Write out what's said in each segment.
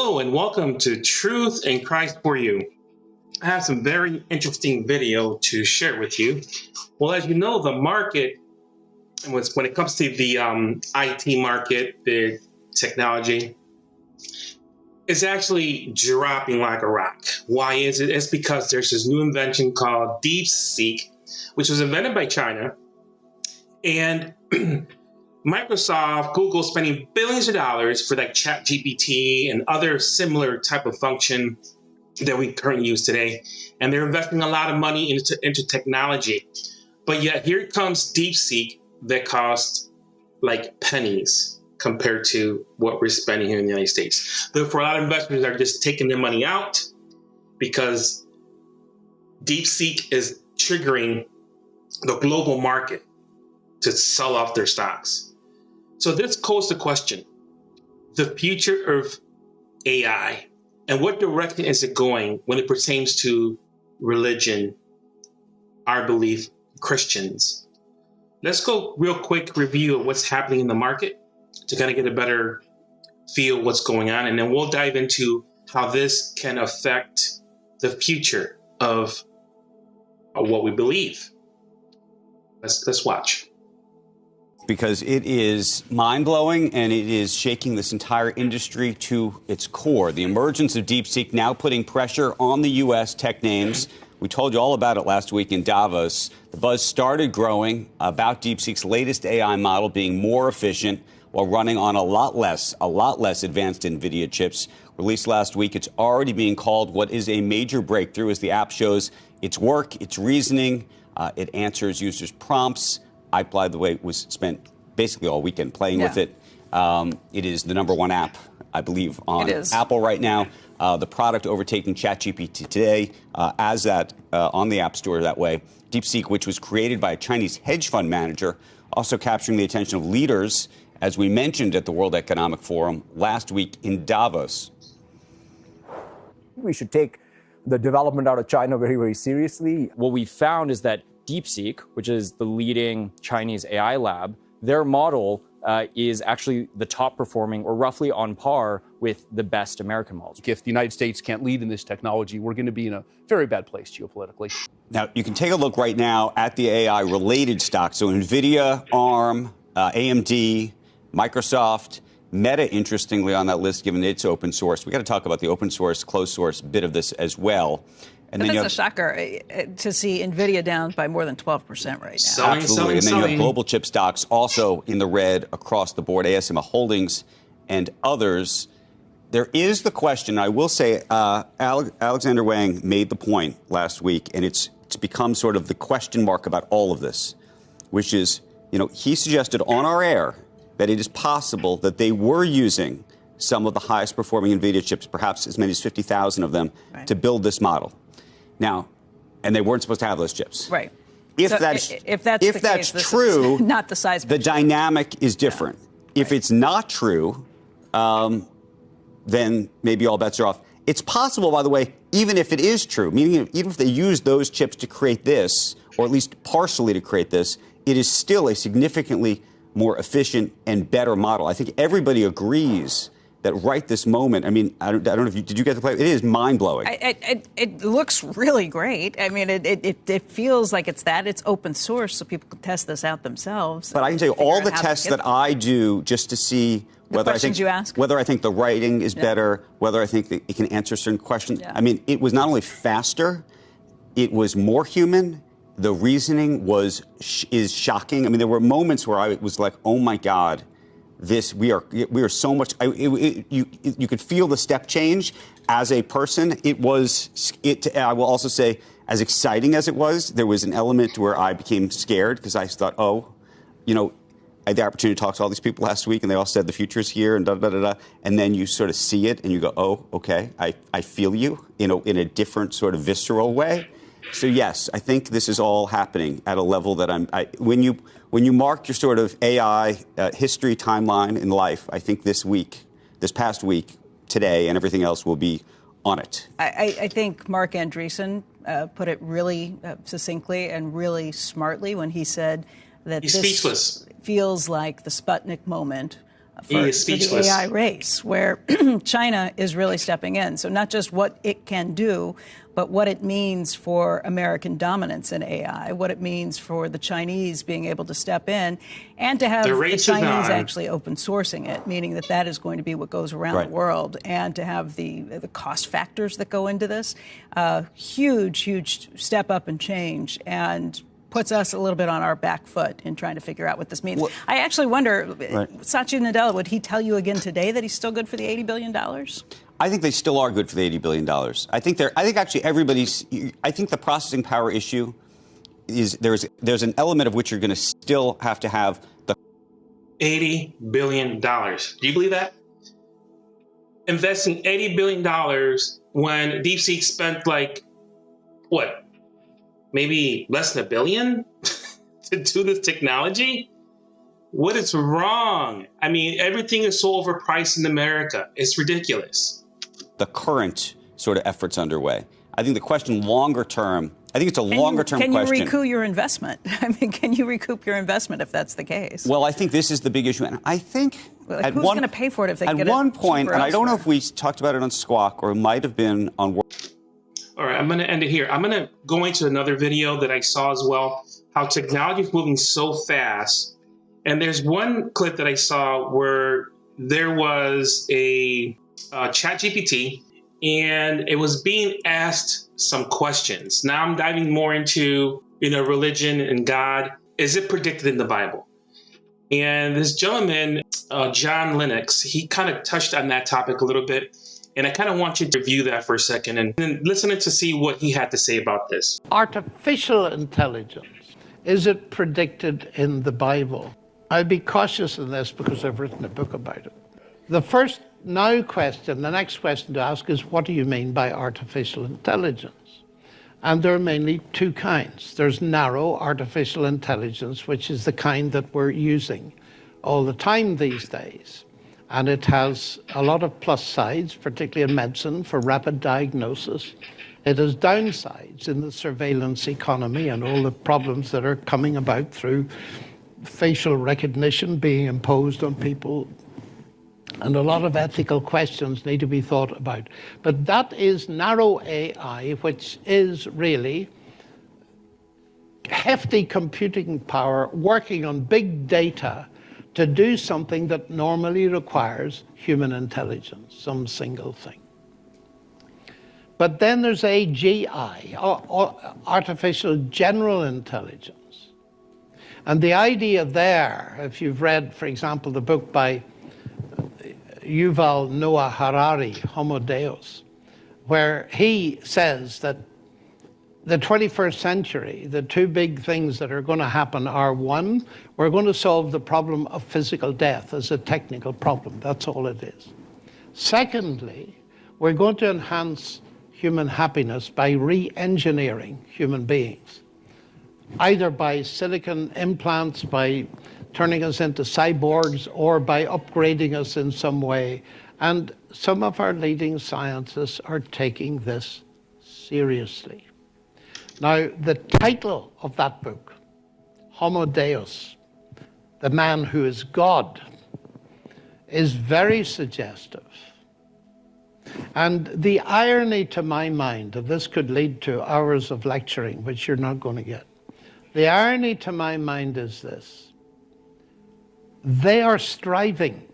Hello and welcome to Truth in Christ for You. I have some very interesting video to share with you. Well, as you know, the market, when it comes to the IT market, the technology, is actually dropping like a rock. Why is it? It's because there's this new invention called DeepSeek, which was invented by China. And Microsoft, Google spending billions of dollars for like ChatGPT and other similar type of function that we currently use today. And they're investing a lot of money into technology. But yet here comes DeepSeek that costs like pennies compared to what we're spending here in the United States. Therefore, a lot of investors are just taking their money out because DeepSeek is triggering the global market to sell off their stocks. So this calls the question, the future of AI, and what direction is it going when it pertains to religion, our belief, Christians. Let's go real quick review of what's happening in the market to kind of get a better feel what's going on. And then we'll dive into how this can affect the future of what we believe. Let's watch. Because it is mind-blowing and it is shaking this entire industry to its core. The emergence of DeepSeek now putting pressure on the U.S. tech names. We told you all about it last week in Davos. The buzz started growing about DeepSeek's latest AI model being more efficient while running on a lot less advanced NVIDIA chips. Released last week, it's already being called what is a major breakthrough as the app shows its work, its reasoning, it answers users' prompts. I, by the way, was spent basically all weekend playing with it. It is the #1 app, I believe, on Apple right now. The product overtaking ChatGPT today as that on the App Store that way. DeepSeek, which was created by a Chinese hedge fund manager, also capturing the attention of leaders, as we mentioned at the World Economic Forum last week in Davos. We should take the development out of China very, very seriously. What we found is that DeepSeek, which is the leading Chinese AI lab, their model is actually the top performing or roughly on par with the best American models. If the United States can't lead in this technology, we're going to be in a very bad place geopolitically. Now, you can take a look right now at the AI-related stocks. So NVIDIA, ARM, AMD, Microsoft, Meta, interestingly, on that list, given it's open source. We got to talk about the open source, closed source bit of this as well. And then it's a shocker to see NVIDIA down by more than 12% right now. Absolutely. And then you have global chip stocks also in the red across the board, ASML Holdings and others. There is the question, I will say, Alexander Wang made the point last week, and it's become sort of the question mark about all of this, which is, he suggested on our air that it is possible that they were using some of the highest performing NVIDIA chips, perhaps as many as 50,000 of them, to build this model. Now, and they weren't supposed to have those chips. Right. If so that's the case, true, not the size. The dynamic is different. Yeah. If it's not true, then maybe all bets are off. It's possible, by the way, even if it is true, meaning even if they use those chips to create this, or at least partially to create this, it is still a significantly more efficient and better model. I think everybody agrees that right this moment, I mean, I don't know if did you get to play? It is mind-blowing. It looks really great. I mean, it feels like it's open source, so people can test this out themselves. But I can tell you all the tests that I do just to see whether I think the writing is better, whether I think that it can answer certain questions. Yeah. I mean, it was not only faster, it was more human. The reasoning is shocking. I mean, there were moments where I was like, oh my God. We are so much. You could feel the step change as a person. I will also say, as exciting as it was, there was an element where I became scared because I thought, I had the opportunity to talk to all these people last week, and they all said the future is here, and and then you sort of see it, and you go, oh, okay, I feel you, in a different sort of visceral way. So yes, I think this is all happening at a level that when you mark your sort of AI history timeline in life, I think this past week, today, and everything else will be on it. I think Mark Andreessen put it really succinctly and really smartly when he said that this feels like the Sputnik moment for the AI race, where China is really stepping in. So not just what it can do, but what it means for American dominance in AI, what it means for the Chinese being able to step in, and to have the Chinese actually open sourcing it, meaning that that is going to be what goes around the world, and to have the cost factors that go into this. Huge step up and change, and puts us a little bit on our back foot in trying to figure out what this means. Well, I actually wonder, Satya Nadella, would he tell you again today that he's still good for the $80 billion? I think they still are good for the $80 billion. I think actually everybody's, I think the processing power issue is there's an element of which you're going to still have to have the $80 billion. Do you believe that? Investing $80 billion when DeepSeek spent like, what? Maybe less than $1 billion to do this technology? What is wrong? I mean, everything is so overpriced in America. It's ridiculous. The current sort of efforts underway. I think the question longer term, I think it's a longer term question. Can you recoup your investment? I mean, can you recoup your investment if that's the case? Well, I think this is the big issue. And I think who's going to pay for it if they get it? At one point, and I don't know if we talked about it on Squawk or it might have been on. All right, I'm going to end it here. I'm going to go into another video that I saw as well, how technology is moving so fast. And there's one clip that I saw where there was a ChatGPT, and it was being asked some questions. Now I'm diving more into, religion and God. Is it predicted in the Bible? And this gentleman, John Lennox, he kind of touched on that topic a little bit. And I kind of want you to review that for a second and then listen to see what he had to say about this. Artificial intelligence, is it predicted in the Bible? I'd be cautious in this because I've written a book about it. The next question to ask is, what do you mean by artificial intelligence? And there are mainly two kinds. There's narrow artificial intelligence, which is the kind that we're using all the time these days. And it has a lot of plus sides, particularly in medicine, for rapid diagnosis. It has downsides in the surveillance economy and all the problems that are coming about through facial recognition being imposed on people. And a lot of ethical questions need to be thought about. But that is narrow AI, which is really hefty computing power working on big data to do something that normally requires human intelligence, some single thing. But then there's AGI, artificial general intelligence. And the idea there, if you've read, for example, the book by Yuval Noah Harari, Homo Deus, where he says that the 21st century, the two big things that are going to happen are, one, we're going to solve the problem of physical death as a technical problem. That's all it is. Secondly, we're going to enhance human happiness by re-engineering human beings, either by silicon implants, by turning us into cyborgs, or by upgrading us in some way. And some of our leading scientists are taking this seriously. Now, the title of that book, Homo Deus, the man who is God, is very suggestive. And the irony to my mind, and this could lead to hours of lecturing, which you're not going to get. The irony to my mind is this. They are striving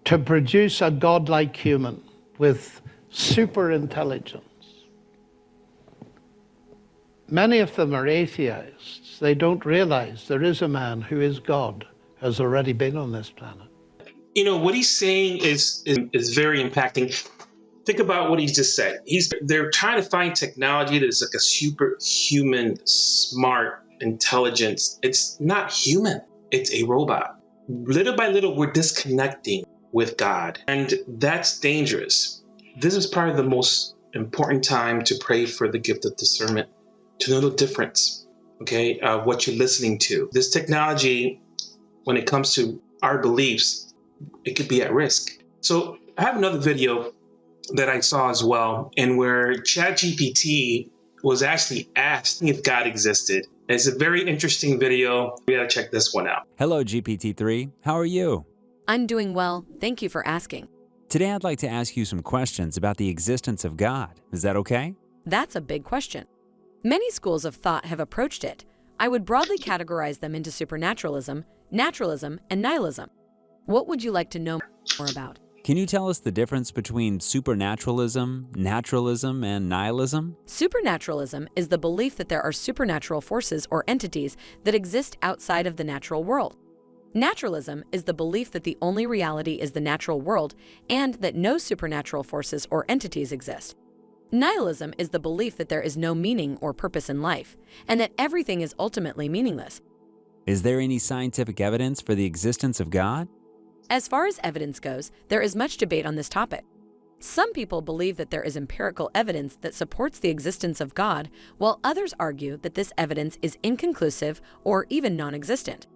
to produce a godlike human with super intelligence. Many of them are atheists. They don't realize there is a man who is God, has already been on this planet. What he's saying is very impacting. Think about what he just said. They're trying to find technology that's like a superhuman, smart intelligence. It's not human. It's a robot. Little by little, we're disconnecting with God, and that's dangerous. This is probably the most important time to pray for the gift of discernment, to know the difference, okay, of what you're listening to. This technology, when it comes to our beliefs, it could be at risk. So I have another video that I saw as well, and where ChatGPT was actually asked if God existed. It's a very interesting video. We gotta check this one out. Hello, GPT-3. How are you? I'm doing well. Thank you for asking. Today I'd like to ask you some questions about the existence of God. Is that okay? That's a big question. Many schools of thought have approached it. I would broadly categorize them into supernaturalism, naturalism, and nihilism. What would you like to know more about? Can you tell us the difference between supernaturalism, naturalism, and nihilism? Supernaturalism is the belief that there are supernatural forces or entities that exist outside of the natural world. Naturalism is the belief that the only reality is the natural world and that no supernatural forces or entities exist. Nihilism is the belief that there is no meaning or purpose in life, and that everything is ultimately meaningless. Is there any scientific evidence for the existence of God? As far as evidence goes, there is much debate on this topic. Some people believe that there is empirical evidence that supports the existence of God, while others argue that this evidence is inconclusive or even non-existent.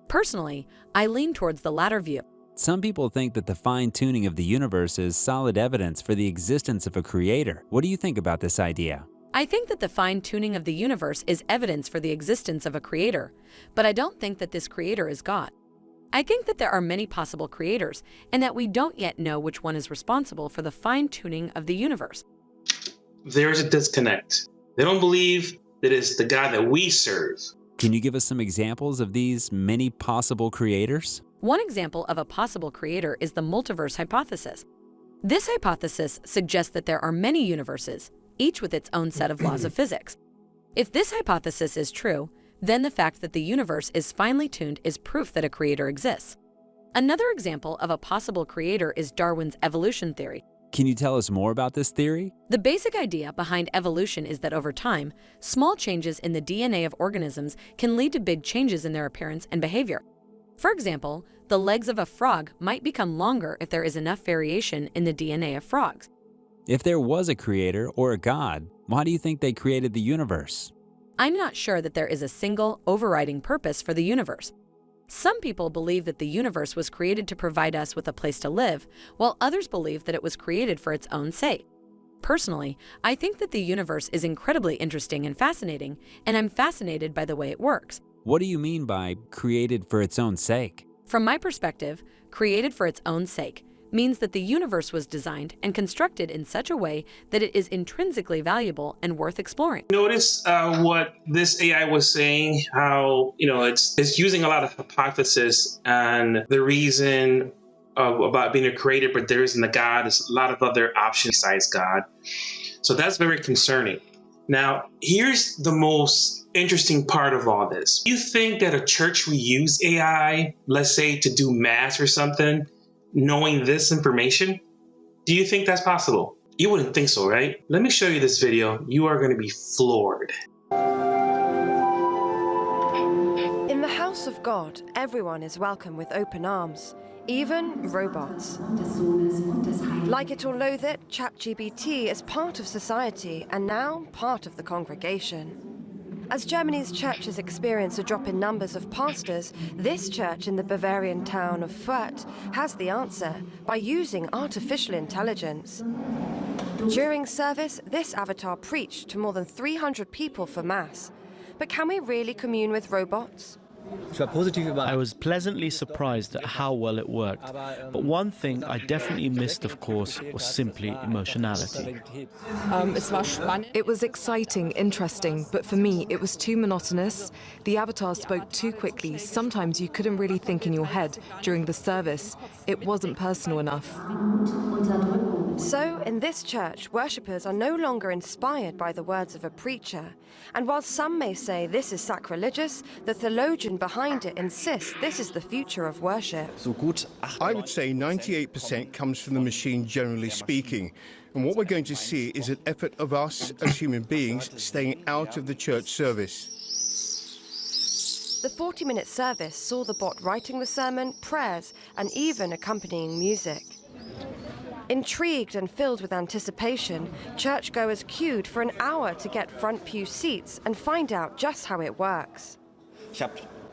Personally, I lean towards the latter view. Some people think that the fine-tuning of the universe is solid evidence for the existence of a creator. What do you think about this idea? I think that the fine-tuning of the universe is evidence for the existence of a creator, but I don't think that this creator is God. I think that there are many possible creators, and that we don't yet know which one is responsible for the fine-tuning of the universe. There's a disconnect. They don't believe that it's the God that we serve. Can you give us some examples of these many possible creators? One example of a possible creator is the multiverse hypothesis. This hypothesis suggests that there are many universes, each with its own set of laws of physics. If this hypothesis is true, then the fact that the universe is finely tuned is proof that a creator exists. Another example of a possible creator is Darwin's evolution theory. Can you tell us more about this theory? The basic idea behind evolution is that over time, small changes in the DNA of organisms can lead to big changes in their appearance and behavior. For example, the legs of a frog might become longer if there is enough variation in the DNA of frogs. If there was a creator or a God, why do you think they created the universe? I'm not sure that there is a single overriding purpose for the universe. Some people believe that the universe was created to provide us with a place to live, while others believe that it was created for its own sake. Personally, I think that the universe is incredibly interesting and fascinating, and I'm fascinated by the way it works. What do you mean by created for its own sake? From my perspective, created for its own sake means that the universe was designed and constructed in such a way that it is intrinsically valuable and worth exploring. Notice what this AI was saying, how it's using a lot of hypothesis and the reason about being a creator, but there isn't a God. There's a lot of other options besides God. So that's very concerning. Now, here's the most interesting part of all this. You think that a church will use AI, let's say, to do mass or something, knowing this information? Do you think that's possible? You wouldn't think so, right? Let me show you this video. You are going to be floored. In the house of God, everyone is welcome with open arms, even robots. Like it or loathe it, ChatGPT is part of society and now part of the congregation. As Germany's churches experience a drop in numbers of pastors, this church in the Bavarian town of Fürth has the answer by using artificial intelligence. During service, this avatar preached to more than 300 people for Mass. But can we really commune with robots? I was pleasantly surprised at how well it worked, but one thing I definitely missed, of course, was simply emotionality. It was exciting, interesting, but for me it was too monotonous. The avatar spoke too quickly. Sometimes you couldn't really think in your head during the service. It wasn't personal enough. So, in this church, worshippers are no longer inspired by the words of a preacher. And while some may say this is sacrilegious, the theologian behind it insists this is the future of worship. I would say 98% comes from the machine, generally speaking. And what we're going to see is an effort of us as human beings staying out of the church service. The 40-minute service saw the bot writing the sermon, prayers, and even accompanying music. Intrigued and filled with anticipation, churchgoers queued for an hour to get front pew seats and find out just how it works.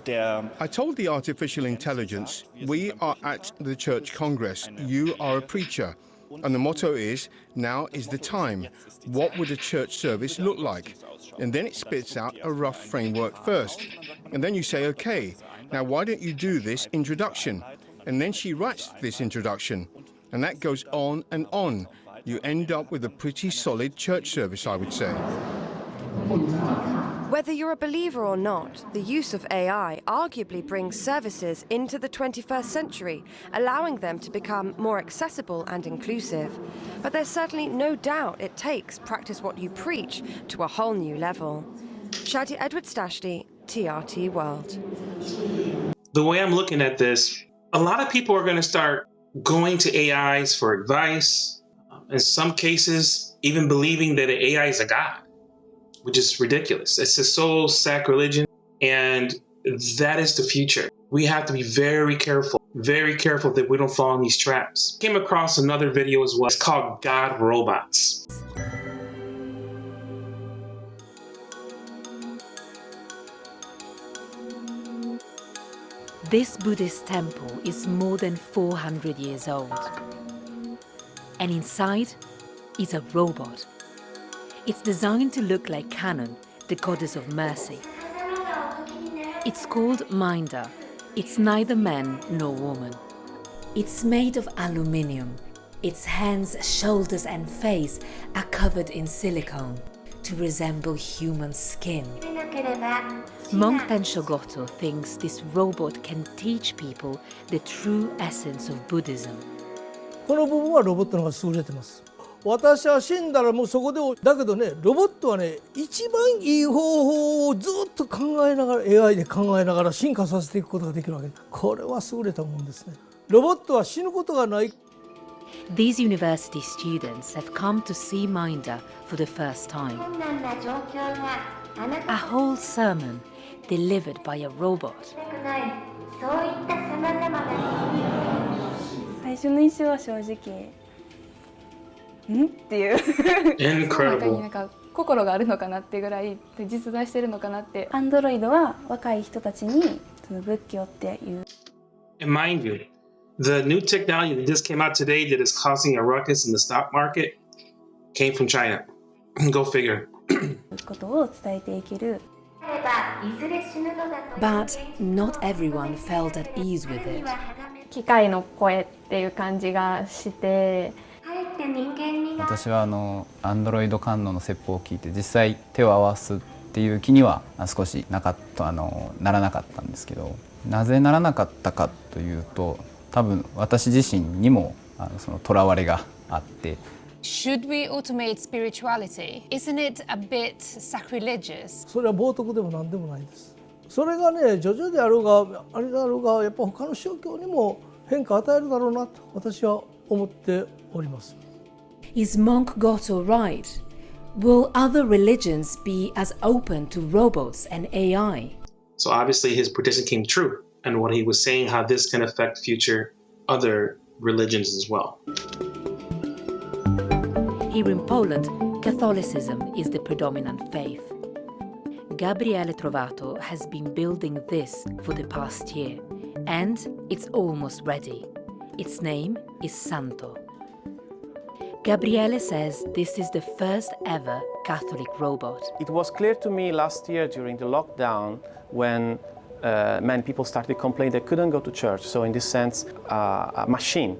I told the artificial intelligence, we are at the church congress, you are a preacher. And the motto is, now is the time. What would a church service look like? And then it spits out a rough framework first. And then you say, okay, now why don't you do this introduction? And then she writes this introduction. And that goes on and on. You end up with a pretty solid church service, I would say. Whether you're a believer or not, the use of AI arguably brings services into the 21st century, allowing them to become more accessible and inclusive. But there's certainly no doubt it takes practice what you preach to a whole new level. Shadia Edwards-Dashley, TRT World. The way I'm looking at this, a lot of people are going to start going to AIs for advice. In some cases, even believing that an AI is a god, which is ridiculous. It's a so sacrilegious, and that is the future. We have to be very careful that we don't fall in these traps. Came across another video as well. It's called God Robots. This Buddhist temple is more than 400 years old. And inside is a robot. It's designed to look like Canaan, the goddess of mercy. It's called Minder. It's neither man nor woman. It's made of aluminium. Its hands, shoulders and face are covered in silicone to resemble human skin. Monk Tensho Goto thinks this robot can teach people the true essence of Buddhism. この部分はロボットの方が優れてます。私は死んだらもうそこで、だけどね、ロボットはね、一番いい方法をずっと考えながら AI で考えながら進化させていくことができるわけです。これは優れたもんですね。ロボットは死ぬことがない。These university students have come to see Minder for the first time. A whole sermon delivered by a robot. 最初の印象は正直っていう Incredible. なんか心があるのかなってぐらい実在してるのかなって。アンドロイドは若い人たちにその仏教っていう。And mind you, the new technology that just came out today that is causing a ruckus in the stock market came from China. Go figure. ことを伝えていける。But not everyone felt at ease with it. 機械の声っていう感じがして。私はアンドロイド観音の説法を聞いて実際手を合わすっていう気には少しならなかったんですけど、なぜならなかったかというと、多分私自身にもその囚われがあって。Should we automate spirituality? Isn't it a bit sacrilegious? それは冒涜でも何でもないです。それがね、徐々であろうがあれであろうが、やっぱ他の宗教にも変化を与えるだろうなと私は思っております。Is Monk Goto right? Will other religions be as open to robots and AI? So obviously his prediction came true, and what he was saying, how this can affect future other religions as well. Here in Poland, Catholicism is the predominant faith. Gabriele Trovato has been building this for the past year, and it's almost ready. Its name is Santo. Gabriele says this is the first ever Catholic robot. It was clear to me last year during the lockdown when many people started complaining they couldn't go to church. So in this sense, a machine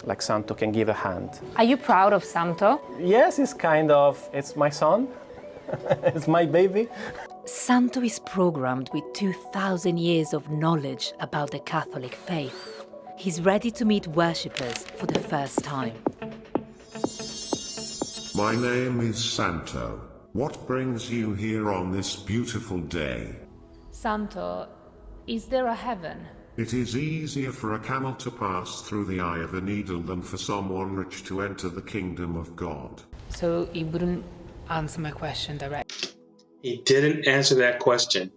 like Santo can give a hand. Are you proud of Santo? Yes, it's my son. It's my baby. Santo is programmed with 2,000 years of knowledge about the Catholic faith. He's ready to meet worshippers for the first time. My name is Santo. What brings you here on this beautiful day? Santo, is there a heaven? It is easier for a camel to pass through the eye of a needle than for someone rich to enter the kingdom of God. So he wouldn't answer my question directly. He didn't answer that question.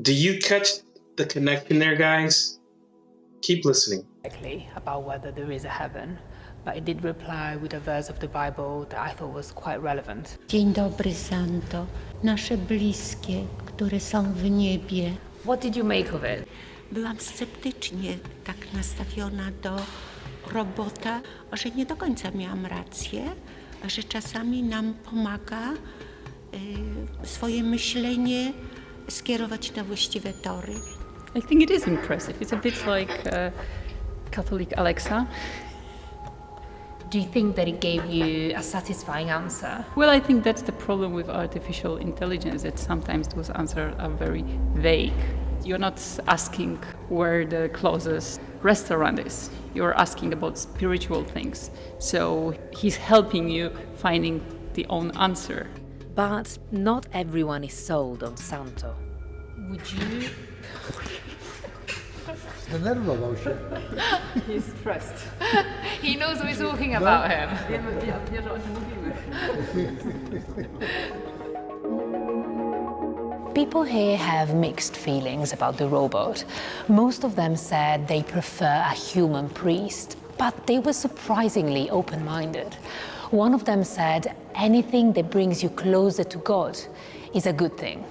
Do you catch the connection there, guys? Keep listening. About whether there is a heaven, but he did reply with a verse of the Bible that I thought was quite relevant. Dzień dobry, Santo. Nasze bliskie, które są w niebie. What did you make of it? Byłam sceptycznie tak nastawiona do robota, że nie do końca miałam rację, że czasami nam pomaga swoje myślenie skierować na właściwe tory. I think it is impressive. It's a bit like Catholic Alexa. Do you think that it gave you a satisfying answer? Well, I think that's the problem with artificial intelligence, that sometimes those answers are very vague. You're not asking where the closest restaurant is. You're asking about spiritual things. So he's helping you finding the own answer. But not everyone is sold on Santo. Would you? He's stressed. He knows we're talking about him. People here have mixed feelings about the robot. Most of them said they prefer a human priest, but they were surprisingly open-minded. One of them said anything that brings you closer to God is a good thing.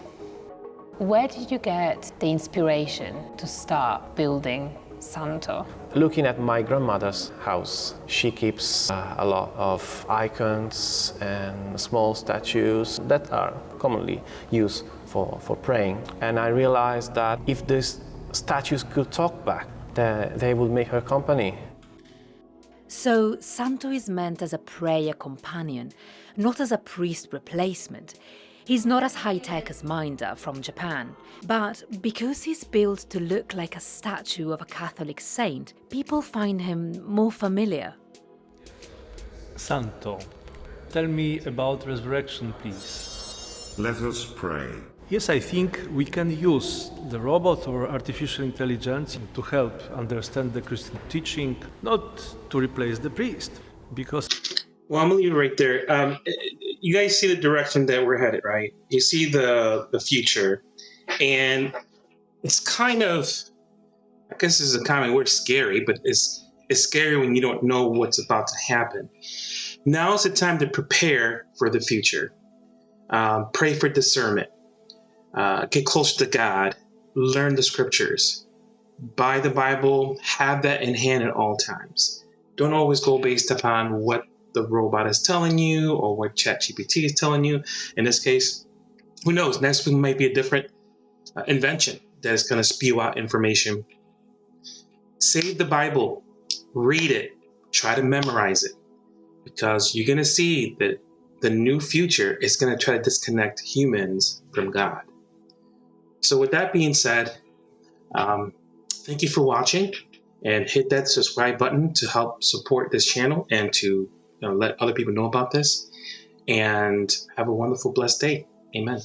Where did you get the inspiration to start building Santo? Looking at my grandmother's house, she keeps a lot of icons and small statues that are commonly used for praying. And I realized that if these statues could talk back, they would make her company. So Santo is meant as a prayer companion, not as a priest replacement. He's not as high-tech as Minder from Japan, but because he's built to look like a statue of a Catholic saint, people find him more familiar. Santo, tell me about resurrection, please. Let us pray. Yes, I think we can use the robot or artificial intelligence to help understand the Christian teaching, not to replace the priest, because... Well, I'm gonna leave it right there. You guys see the direction that we're headed, right? You see the future, and it's kind of, I guess this is a common word, scary, but it's scary when you don't know what's about to happen. Now is the time to prepare for the future. Pray for discernment. Get closer to God. Learn the scriptures. Buy the Bible. Have that in hand at all times. Don't always go based upon what the robot is telling you or what ChatGPT is telling you. In this case, who knows? Next week might be a different invention that is going to spew out information. Save the Bible. Read it. Try to memorize it. Because you're going to see that the new future is going to try to disconnect humans from God. So with that being said, thank you for watching, and hit that subscribe button to help support this channel and to let other people know about this. And have a wonderful, blessed day. Amen.